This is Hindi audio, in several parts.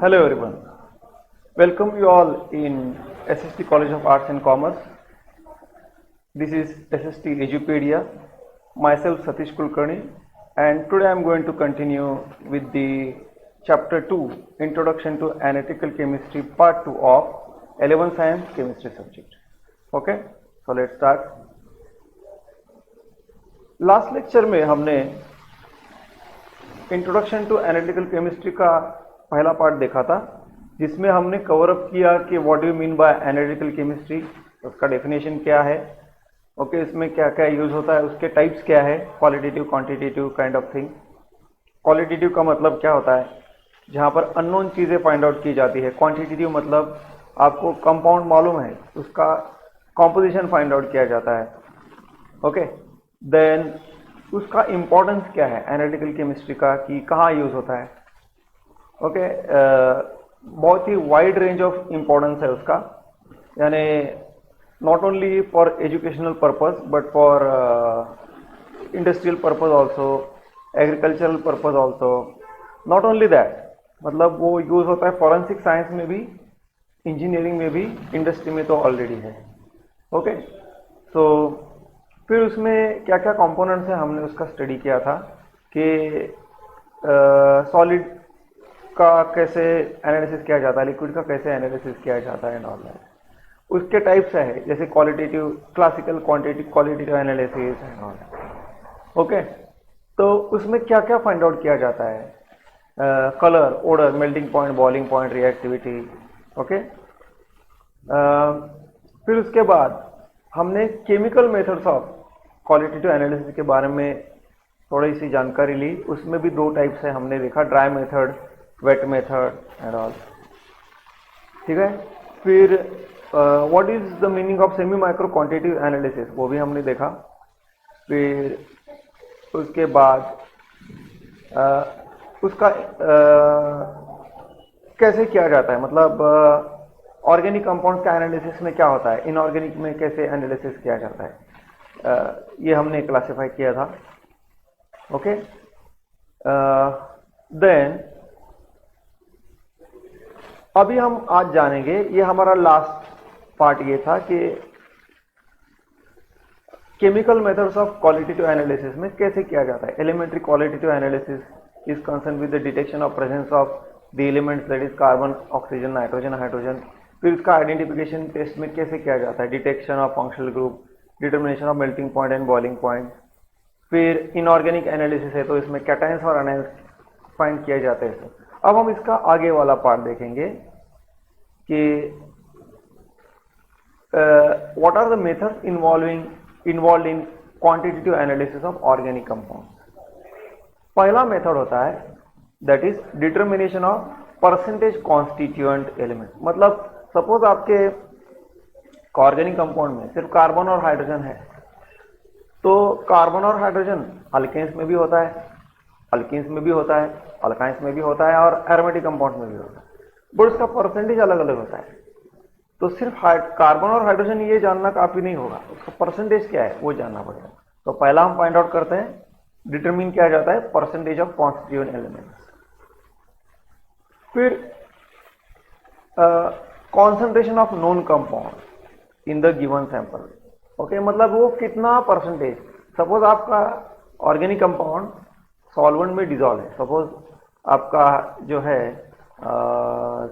Hello everyone. Welcome you all in SST College of Arts and Commerce. This is SST Edupedia. Myself Satish Kulkarni, and today I am going to continue with the chapter 2 Introduction to Analytical Chemistry part 2 of 11th Science Chemistry subject. Okay, so let's start. Last lecture में हमने इंट्रोडक्शन टू एनालिटिकल केमिस्ट्री का पहला पार्ट देखा था, जिसमें हमने कवर अप किया कि what do you mean by analytical chemistry, उसका डेफिनेशन क्या है, ओके, इसमें क्या क्या यूज होता है, उसके टाइप्स क्या है, qualitative quantitative kind of thing. Qualitative का मतलब क्या होता है, जहाँ पर अननोन चीज़ें फाइंड आउट की जाती है। क्वांटिटेटिव मतलब आपको कंपाउंड मालूम है, उसका कॉम्पोजिशन फाइंड आउट किया जाता है। ओके, देन उसका इम्पोर्टेंस क्या है एनालिटिकल केमिस्ट्री का, कि कहाँ यूज होता है। ओके, बहुत ही वाइड रेंज ऑफ इम्पोर्टेंस है उसका, यानी not only for educational purpose but for industrial purpose also, agricultural purpose also. Not only that, मतलब वो यूज होता है फॉरेंसिक साइंस में भी, इंजीनियरिंग में भी, इंडस्ट्री में तो ऑलरेडी है। ओके, सो फिर उसमें क्या क्या कंपोनेंट्स हैं हमने उसका स्टडी किया था, कि सॉलिड का कैसे एनालिसिस किया जाता है, लिक्विड का कैसे एनालिसिस किया जाता है एंड ऑल दैट। उसके टाइप्स है, जैसे qualitative, classical, quantitative, qualitative analysis and all that. Okay, तो उसमें क्या क्या फाइंड आउट किया जाता है, colour, odour, melting point, boiling point, reactivity. Okay, फिर उसके बाद हमने chemical methods of qualitative analysis के बारे में थोड़ी सी जानकारी ली। उसमें भी दो टाइप्स है हमने देखा, dry method, wait method and all. ठीक है, फिर what is the meaning of semi micro quantitative analysis, वो भी हमने देखा। फिर उसके बाद उसका कैसे किया जाता है, मतलब ऑर्गेनिक कंपाउंड का एनालिसिस में क्या होता है, इनऑर्गेनिक में कैसे एनालिसिस किया जाता है, ये हमने क्लासिफाई किया था। ओके, देन अभी हम आज जानेंगे, ये हमारा लास्ट पार्ट ये था कि chemical methods of qualitative analysis में कैसे किया जाता है। Elementary qualitative analysis is concern with the detection of presence of the elements, that is carbon, oxygen, nitrogen, hydrogen. फिर इसका आइडेंटिफिकेशन टेस्ट में कैसे किया जाता है, detection of functional group, determination of melting point and boiling point. फिर इनऑर्गेनिक एनालिसिस है, तो इसमें कैटायंस और आनायंस फाइंड किए जाते हैं। अब हम इसका आगे वाला पार्ट देखेंगे कि what are the methods involve in quantitative analysis of organic compounds. पहला मेथड होता है that is determination of percentage constituent element. मतलब सपोज आपके ऑर्गेनिक कंपाउंड में सिर्फ कार्बन और हाइड्रोजन है, तो कार्बन और हाइड्रोजन अल्केन्स में भी होता है, अल्कीन्स में भी होता है, अल्काइंस में भी होता है और एरोमेटिक कंपाउंड में भी होता है, बट उसका परसेंटेज अलग अलग होता है। तो सिर्फ कार्बन और हाइड्रोजन ये जानना काफी नहीं होगा, उसका परसेंटेज क्या है वो जानना पड़ेगा। तो पहला हम फाइंड आउट करते हैं, डिटरमिन किया जाता है परसेंटेज ऑफ कॉन्स्टिट्यूएंट एलिमेंट्स। फिर concentration of known compound in the given sample. Okay, मतलब वो कितना परसेंटेज, सपोज आपका ऑर्गेनिक कंपाउंड सॉल्वेंट में डिजॉल्व है, सपोज आपका जो है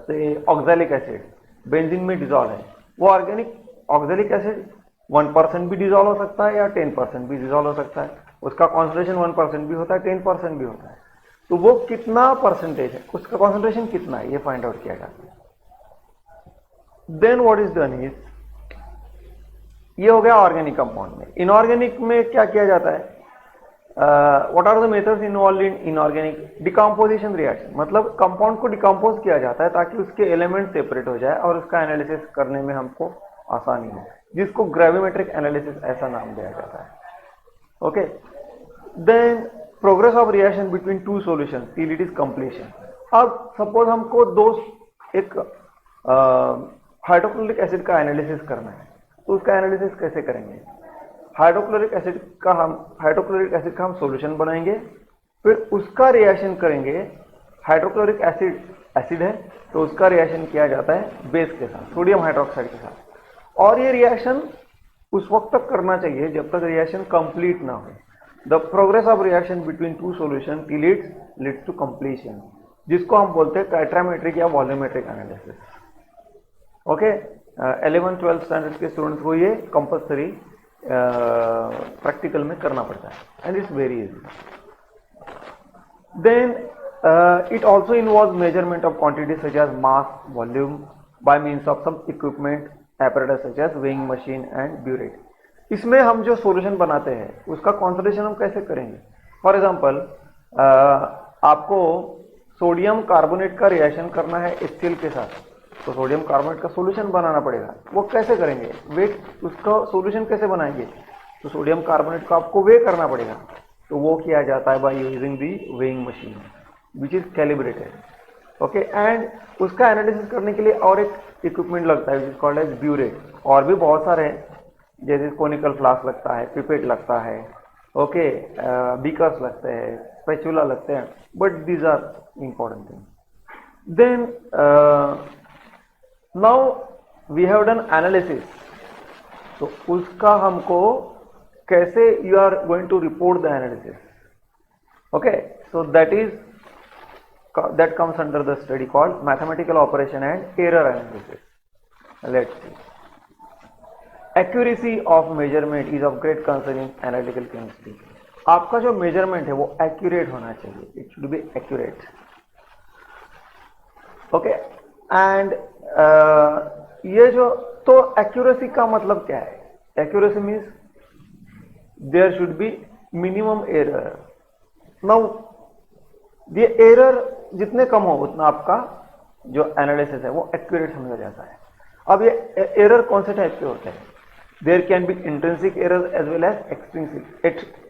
से ऑक्सैलिक एसिड बेंजीन में डिजॉल्व है, वो ऑर्गेनिक ऑक्सैलिक एसिड 1% भी डिजॉल्व हो सकता है या 10% भी डिजॉल्व हो सकता है, उसका कॉन्सेंट्रेशन 1% भी होता है, 10% भी होता है। तो वो कितना परसेंटेज है, उसका कॉन्सेंट्रेशन कितना है, ये फाइंड आउट किया जाता है। Then what is done is, ये हो गया ऑर्गेनिक कंपाउंड में। इनऑर्गेनिक में क्या किया जाता है, what are the methods involve in inorganic, decomposition reaction, मतलब कंपाउंड को डिकम्पोज किया जाता है ताकि उसके एलिमेंट सेपरेट हो जाए और उसका एनालिसिस करने में हमको आसानी हो, जिसको ग्रेविमेट्रिक एनालिसिस ऐसा नाम दिया जाता है। Okay, then progress of reaction between two solution till it is completion. अब सपोज हमको एक हाइड्रोक्लोरिक एसिड का एनालिसिस करना है, तो उसका एनालिसिस कैसे करेंगे, हाइड्रोक्लोरिक एसिड का हम सॉल्यूशन बनाएंगे, फिर उसका रिएक्शन करेंगे हाइड्रोक्लोरिक एसिड एसिड है तो उसका रिएक्शन किया जाता है बेस के साथ, सोडियम हाइड्रोक्साइड के साथ, और ये रिएक्शन उस वक्त तक करना चाहिए जब तक रिएक्शन कंप्लीट ना हो। The progress of reaction between two solution leads to completion, जिसको हम बोलते हैं टाइट्रामेट्रिक या volumetric analysis. Okay, 11th-12th standard के स्टूडेंट्स को ये कंपल्सरी प्रैक्टिकल में करना पड़ता है and it's very easy. Then it also involves measurement of quantities such as mass, volume by means of some equipment, apparatus such as weighing machine and burette। इसमें हम जो सॉल्यूशन बनाते हैं उसका कॉन्सेंट्रेशन हम कैसे करेंगे? फॉर एग्जांपल आपको सोडियम कार्बोनेट का रिएक्शन करना है HCl के साथ, तो सोडियम कार्बोनेट का सॉल्यूशन बनाना पड़ेगा। वो कैसे करेंगे? वेट उसका सॉल्यूशन कैसे बनाएंगे? तो सोडियम कार्बोनेट को आपको वे करना पड़ेगा, तो वो किया जाता है by using the weighing machine which is calibrated. Okay, and उसका एनालिसिस करने के लिए और एक इक्विपमेंट लगता है which is called as burette. और भी बहुत सारे हैं, जैसे कोनिकल फ्लास्क लगता है, पिपेट लगता है, ओके, बीकर्स लगते हैं, स्पैचुला लगते हैं, but these are important thing. Then now we have done analysis, तो उसका हमको कैसे you are going to report the analysis? Okay, so that comes under the study called mathematical operation and error analysis. Let's see. Accuracy of measurement is of great concern in analytical chemistry. आपका जो मेजरमेंट है वो एक्यूरेट होना चाहिए, it should be accurate. Okay, and ये जो, तो एक्यूरेसी का मतलब क्या है? Accuracy means there should be minimum error. Now ये एरर जितने कम हो उतना आपका जो एनालिसिस है वो एक्यूरेट समझा जाता है। अब ये एरर कौन से टाइप के होते हैं? There can be intrinsic error as well as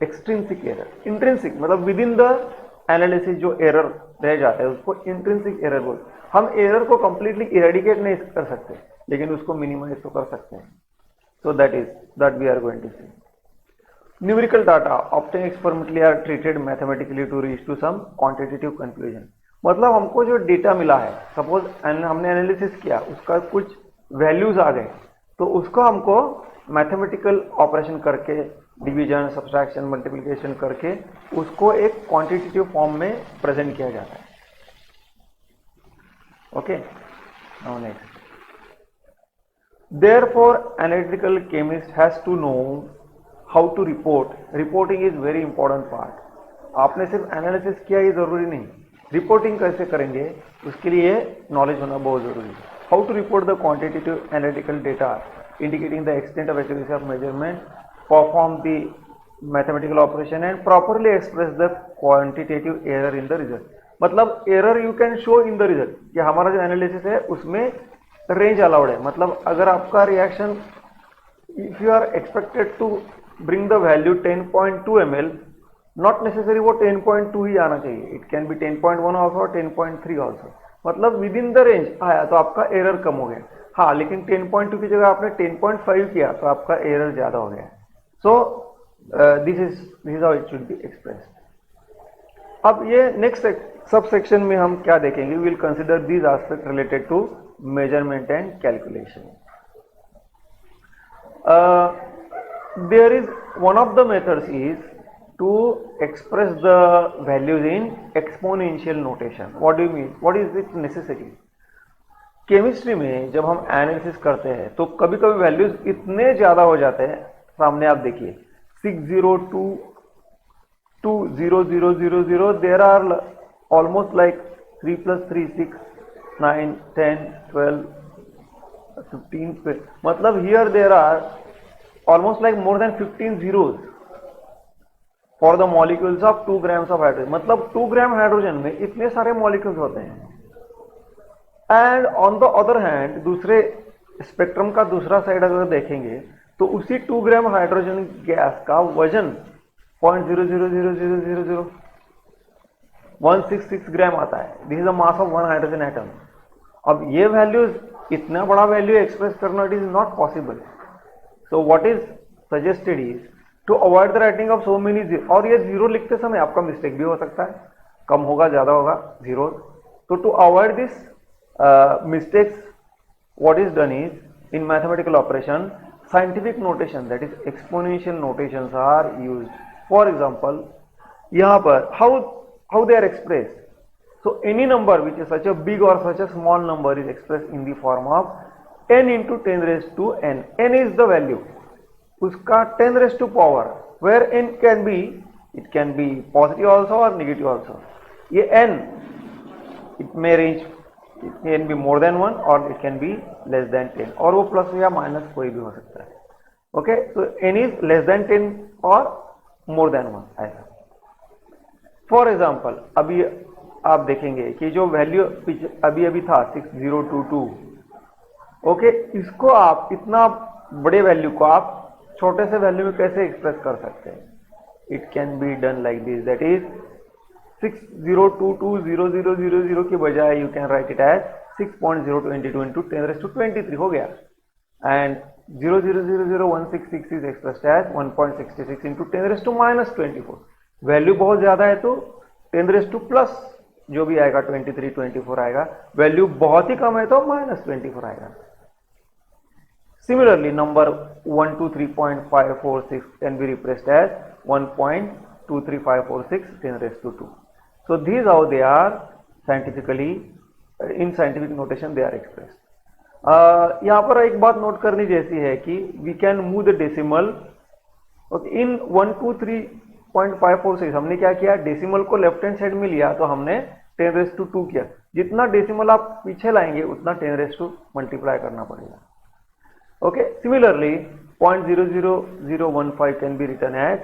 extrinsic error. Intrinsic मतलब विद इन द एनालिसिस जो एरर रह जाता है उसको इंट्रिंसिक एरर बोलते हैं। हम एरर को कंप्लीटली इरेडिकेट नहीं कर सकते, लेकिन उसको मिनिमाइज तो कर सकते हैं। So that we are going to see. Numerical data obtained experimentally are treated mathematically to reach to some quantitative conclusion। मतलब हमको जो डेटा मिला है, सपोज हमने एनालिसिस किया, उसका कुछ वैल्यूज आ गए, तो उसको हमको मैथमेटिकल ऑपरेशन करके, डिवीजन, सब्सट्रैक्शन, मल्टीप्लिकेशन करके उसको एक क्वांटिटेटिव फॉर्म में प्रेजेंट किया जाता है। Okay, now next, therefore analytical chemist has to know how to report. Reporting is very important part. आपने सिर्फ एनालिसिस किया ये जरूरी नहीं, रिपोर्टिंग कैसे करेंगे उसके लिए नॉलेज होना बहुत जरूरी है। How to report the quantitative analytical data indicating the extent of accuracy of measurement, perform the mathematical operation and properly express the quantitative error in the result. मतलब error you can show in the result कि हमारा जो एनालिसिस है उसमें रेंज अलाउड है। मतलब अगर आपका reaction, if you are expected to bring the value 10.2 ml, not necessary वो 10.2 ही आना चाहिए, इट कैन बी 10.1 ऑल्सो और 10.3 ऑल्सो। मतलब विद इन द रेंज आया तो आपका एरर कम हो गया। हाँ, लेकिन 10.2 की जगह आपने 10.5 किया तो आपका एरर ज्यादा हो गया। So this is how it should be expressed. अब ये नेक्स्ट सब सेक्शन में हम क्या देखेंगे? We will consider these aspect related to measurement and calculation. There is one of the methods is to express the values in exponential notation. What do you mean? What is its necessity? Chemistry में जब हम एनालिसिस करते हैं तो कभी कभी वैल्यूज इतने ज्यादा हो जाते हैं, सामने आप देखिए 6022000, देयर आर ऑलमोस्ट लाइक 3 + 3 6 9 10 12 15, मतलब here there are almost like more than 15 zeros for the molecules of 2 grams of hydrogen। मतलब 2 ग्राम हाइड्रोजन में इतने सारे मॉलिक्यूल्स होते हैं। And on the other hand, दूसरे स्पेक्ट्रम का दूसरा साइड अगर देखेंगे तो उसी 2 ग्राम हाइड्रोजन गैस का वजन 0.000000166 ग्राम आता है। This is the mass of one hydrogen atom. अब ये वैल्यूज, इतना बड़ा वैल्यू एक्सप्रेस करना it is not possible. So what is suggested is to avoid the writing of so many zero। और ये जीरो लिखते समय आपका मिस्टेक भी हो सकता है, कम होगा ज्यादा होगा zero. So to avoid this mistakes, what is done is, in mathematical operation, scientific notation, that is exponential notations are used. For example, यहाँ पर how they are expressed. So any number which is such a big or such a small number is expressed in the form of n into 10 raised to n. N is the value, उसका 10 raised to power, where n can be, it can be positive also or negative also. ये n, it may range, it can be more than 1 or it can be less than 10, और वो प्लस या माइनस कोई भी हो सकता है. Okay, so n is less than 10 or more than 1, ऐसा. फॉर एग्जाम्पल, अभी आप देखेंगे कि जो वैल्यू अभी था 6022, ओके, इसको आप इतना बड़े वैल्यू को आप छोटे से वैल्यू में कैसे एक्सप्रेस कर सकते हैं? It can be done like this, that is 60220000 की बजाय you can write it as 6.022 into 10⁻23 हो गया, and 0000166 is expressed as 1.66 into 10⁻24. Value बहुत ज्यादा है तो 10 प्लस जो भी आएगा 23 24 आएगा. वैल्यू बहुत ही कम है तो -24 आएगा. Similarly, number 123.546 can be replaced as 1.23546 10⁻². So these how they are scientifically, in scientific notation they are expressed. यहाँ पर एक बात नोट करनी जैसी है कि we can move the decimal. Okay, in 123.546 हमने क्या किया, डेसिमल को लेफ्ट हैंड साइड में लिया तो हमने 10⁻² किया. जितना डेसिमल आप पीछे लाएंगे उतना 10⁻² मल्टीप्लाई करना पड़ेगा. Okay, similarly 0.00015 can be written as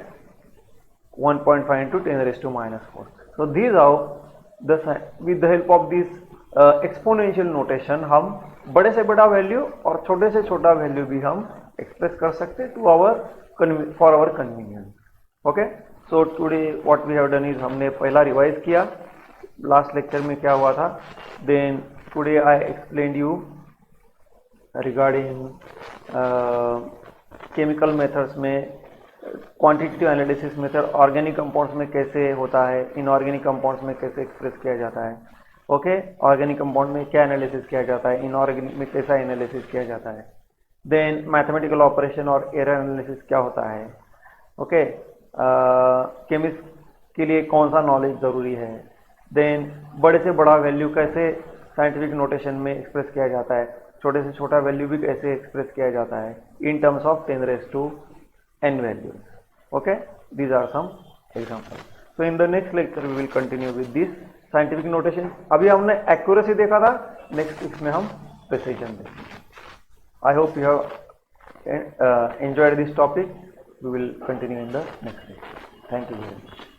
1.5 into 10⁻⁻4. So these are with the help of this exponential notation हम बड़े से बड़ा वैल्यू और छोटे से छोटा वैल्यू भी हम एक्सप्रेस कर सकते हैं for our convenience. Okay, so today what we have done is हमने पहला रिवाइज किया लास्ट लेक्चर में क्या हुआ था. Then today I explained you regarding chemical methods में quantitative analysis method organic compounds में कैसे होता है, इनऑर्गेनिक कंपाउंड्स में कैसे एक्सप्रेस किया जाता है. ओके, ऑर्गेनिक कंपाउंड में क्या एनालिसिस किया जाता है, इनऑर्गेनिक में कैसा एनालिसिस किया जाता है. देन मैथमेटिकल ऑपरेशन और एरर एनालिसिस क्या होता है. ओके, केमिस्ट के लिए कौन सा नॉलेज ज़रूरी है. देन बड़े से बड़ा वैल्यू कैसे साइंटिफिक नोटेशन में एक्सप्रेस किया जाता है, छोटे से छोटा वैल्यू भी कैसे एक्सप्रेस किया जाता है in terms of 10⁻n values. Okay, these are some example. So in the next lecture we will continue with this scientific notation. अभी हमने एक्यूरेसी देखा था, नेक्स्ट इसमें हम प्रिसिजन देखेंगे. I hope you have enjoyed this topic. We will continue in the next lecture. Thank you very much.